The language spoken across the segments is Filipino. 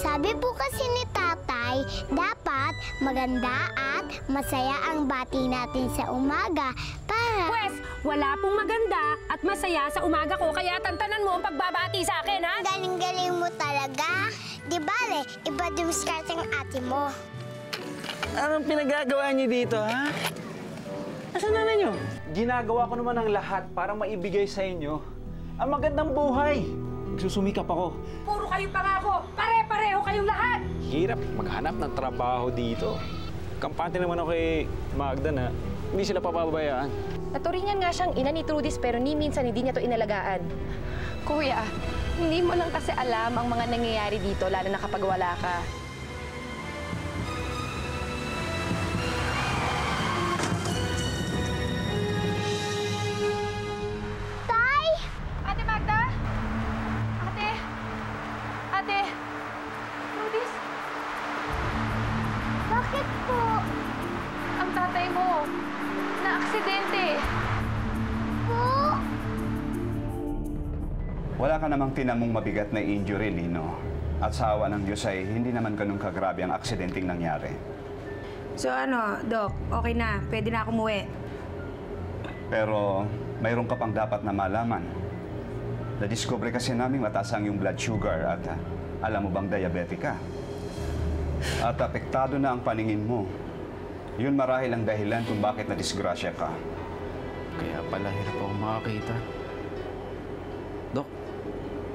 Sabi po kasi ni tatay, dapat maganda at masaya ang bati natin sa umaga para... Pwes, wala pong maganda at masaya sa umaga ko, kaya tantanan mo ang pagbabati sa akin, ha? Galing-galing mo talaga. Di bale, iba dumiskarte ang ate mo. Anong pinagagawa niyo dito, ha? Asan nanay niyo? Ginagawa ko naman ang lahat para maibigay sa inyo ang magandang buhay. Nagsusumikap ako. Puro kayong pangako. Pare-pareho kayong lahat. Hirap maghanap ng trabaho dito. Kampante naman ako kay Magda na hindi sila papabayaan. Naturingan nga siyang ina ni Trudis pero ni minsan hindi niya to inalagaan. Kuya, hindi mo lang kasi alam ang mga nangyayari dito lalo na kapag wala ka. Tay! Ate Magda? Ate? Ate? Trudis? Bakit po? Ang tatay mo, na-aksidente. Po? Wala ka namang tinamong mabigat na injury, Lino. At sa awa ng Diyos ay hindi naman ganun kagrabe ang aksidenteng nangyari. So ano, Doc, okay na. Pwede na ako umuwi. Pero mayroon ka pang dapat na malaman. Na-discover kasi namin mataas ang iyong blood sugar at alam mo bang diabetic ka? At apektado na ang paningin mo. Yun marahil ang dahilan kung bakit na-disgrasya ka. Kaya pala hirap ako makakita. Dok,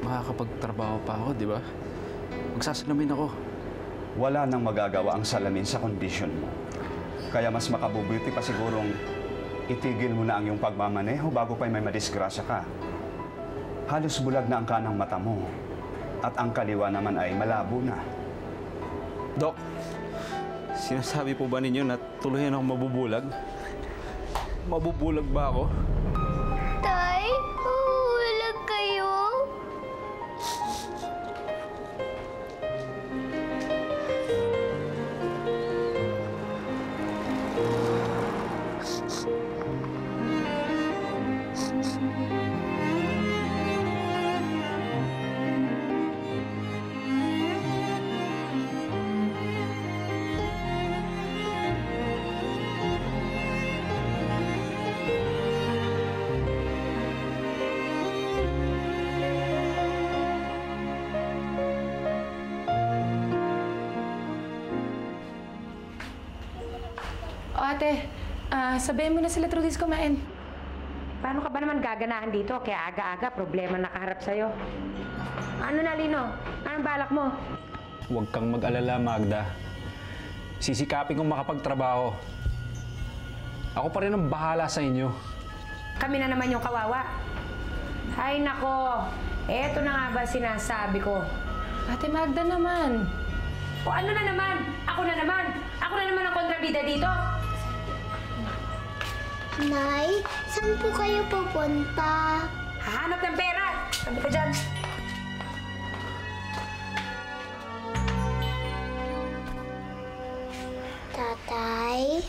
makakapagtrabaho pa ako, di ba? Magsasalamin ako. Wala nang magagawa ang salamin sa kondisyon mo. Kaya mas makabubuti pa sigurong itigil mo na ang iyong pagmamaneho bago pa may madisgrasya ka. Halos bulag na ang kanang mata mo. At ang kaliwa naman ay malabo na. Dok, sinasabi po ba ninyo na tuluyan ako mabubulag? Mabubulag ba ako? Tay, huhulag kayo? O ate, sabihin mo na sila Trudis kumain. Paano ka ba naman gaganahan dito? Kaya aga-aga, problema nakaharap sa'yo. Ano na, Lino? Anong balak mo? Huwag kang mag-alala, Magda. Sisikapin kong makapagtrabaho. Ako pa rin ang bahala sa inyo. Kami na naman yung kawawa. Ay, nako. Eto na nga ba sinasabi ko? Ate Magda naman. O ano na naman? Ako na naman? Ako na naman ang kontrabida dito? Nay, saan po kayo pupunta? Hahanap ng pera! Sabi ko dyan. Tatay?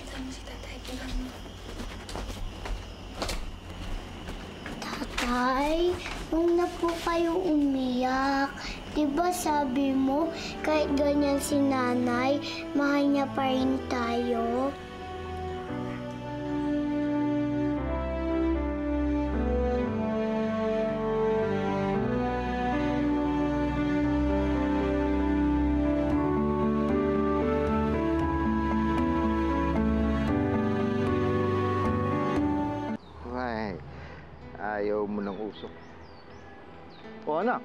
Tatay, huwag na po kayo umiyak. Diba sabi mo, kahit ganyan si nanay, mahal niya pa rin tayo? Ayaw mo ng usok. O anak,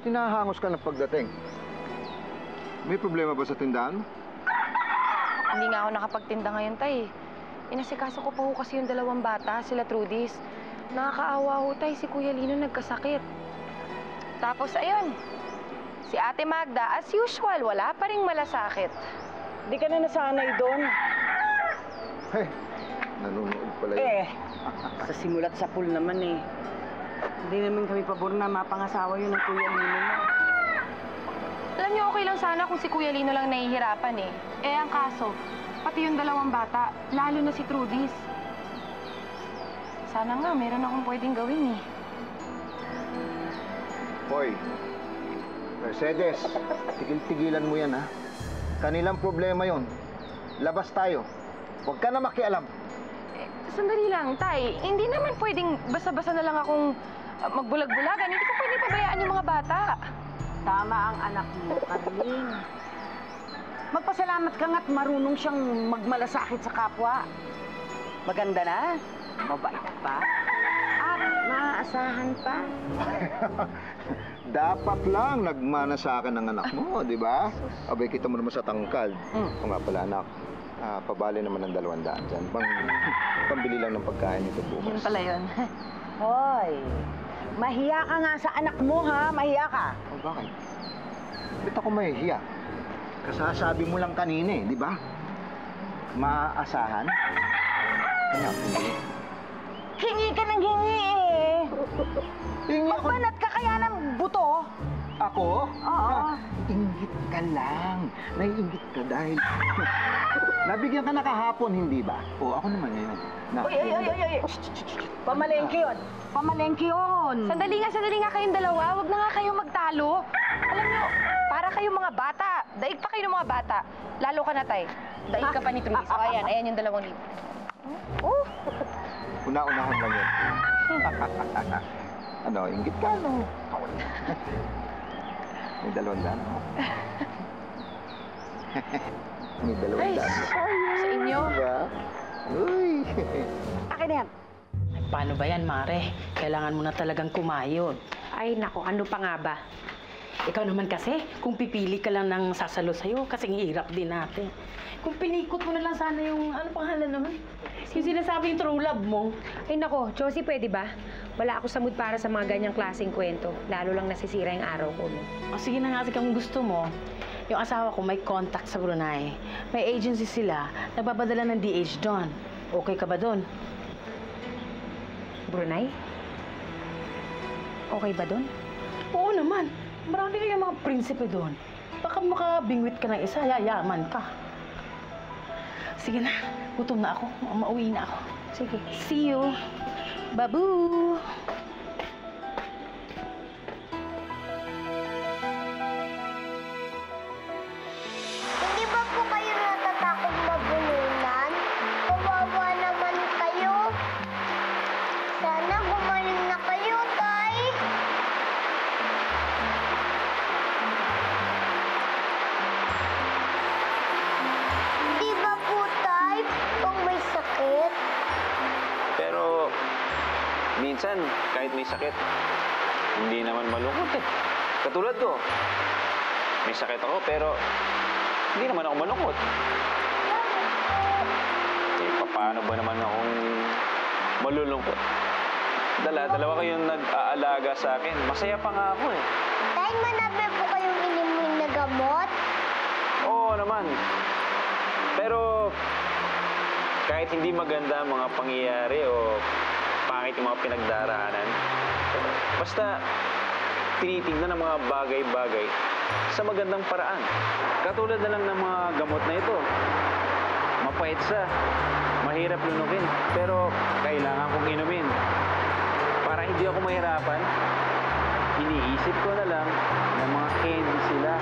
tinahangos ka ng pagdating. May problema ba sa tindahan? Hindi nga ako nakapagtinda ngayon, tay. Inasikaso ko pa ho kasi yung dalawang bata, sila Trudis. Nakakaawa ho, tay, si Kuya Lino nagkasakit. Tapos, ayun, si Ate Magda, as usual, wala pa ring malasakit. Di ka na nasanay doon. Hey, nanonood pala yun. Sa simulat sa pool naman eh. Hindi naman kami pabor na mapangasawa yun ng Kuya Lino mo. Alam niyo, okay lang sana kung si Kuya Lino lang nahihirapan eh. Eh, ang kaso, pati yung dalawang bata, lalo na si Trudis. Sana nga, meron akong pwedeng gawin eh. Hoy, Mercedes, tigil-tigilan mo yan, ha? Kanilang problema yon. Labas tayo. Huwag ka na makialam. Sandali lang, Tay. Hindi naman pwedeng basta-basta na lang akong magbulag-bulagan. Hindi ko pwedeng pabayaan yung mga bata. Tama ang anak mo, Carling. Magpasalamat ka nga't marunong siyang magmalasakit sa kapwa. Maganda na, mabait pa, at maaasahan pa. Dapat lang nagmana sa akin ng anak mo, di ba? Abay, kita mo naman sa tangkad. O nga pala, anak, pabali naman ng 200 dyan. Pambili lang ng pagkain nito bukas. Yun pala yun. Hoy, mahiya ka nga sa anak mo, ha? Mahiya ka. O bakit? Ba't ako mahihiya? Kasasabi mo lang kanina eh, di ba? Maaasahan? Kaya, pumili. Hingi ka ng hingi eh. Hingi ako. Magbanat ka kaya ng buto? Ako? Oo. Inggit ka lang. Naiinggit ka dahil... Nabigyan ka na kahapon, hindi ba? O, ako naman ngayon. Oy. Pamalengke yun. Pamalengke yun. Sandali nga kayong dalawa. Huwag na nga kayong magtalo. Alam nyo, para kayong mga bata. Daig pa kayo ng mga bata. Lalo ka na, Tay. Daig ka pa ni Trudy. So, ayan yung 2,000. Una-unahan lang yun. Ano, inggit ka, no? May 200. May 200. Sa inyo. Diba? Uy! Akin na yan. Paano ba yan, Mare? Kailangan mo na talagang kumayod. Ay, nako, ano pa nga ba? Ikaw naman kasi, kung pipili ka lang ng sasalo sa'yo, kasing hirap din natin. Kung pinikot mo na lang sana yung, ano pangalan naman? Yung sinasabi yung true love mo. Ay, nako, Josie, pwede ba? Wala ako sa mood para sa mga ganyang klaseng kwento. Lalo lang nasisira yung araw ko, no? O sige na nga, kung gusto mo, yung asawa ko may contact sa Brunei. May agency sila, nagpapadala ng DH doon. Okay ka ba doon? Brunei? Okay ba doon? Oo naman. Marami kayong mga prinsipe doon. Baka makabingwit ka ng isa, yayaman ka. Sige na, gutom na ako. Mauwi na ako. Sige. See you. Babu! Hindi ba po kayo natatakot mabulunan? Kawawa naman kayo. Sana gumaling na kayo, Tay. Di ba po, Tay, kung may sakit? Pero, minsan, kahit may sakit, hindi naman malungkot eh. Katulad ko, may sakit ako pero hindi naman ako malungkot. Eh, paano ba naman akong malulungkot? Dalawa kayong nag-aalaga sa akin. Masaya pa nga ako eh. Tay, manabi po kayong inimin na gamot? Oo naman. Pero, kahit hindi maganda ang mga pangyayari o pangit yung mga pinagdaraanan, basta tinitingnan ang mga bagay-bagay sa magandang paraan. Katulad na lang ng mga gamot na ito. Mapait siya, mahirap lunukin, pero kailangan kong inumin. Para hindi ako mahirapan, iniisip ko na lang na mga candy sila.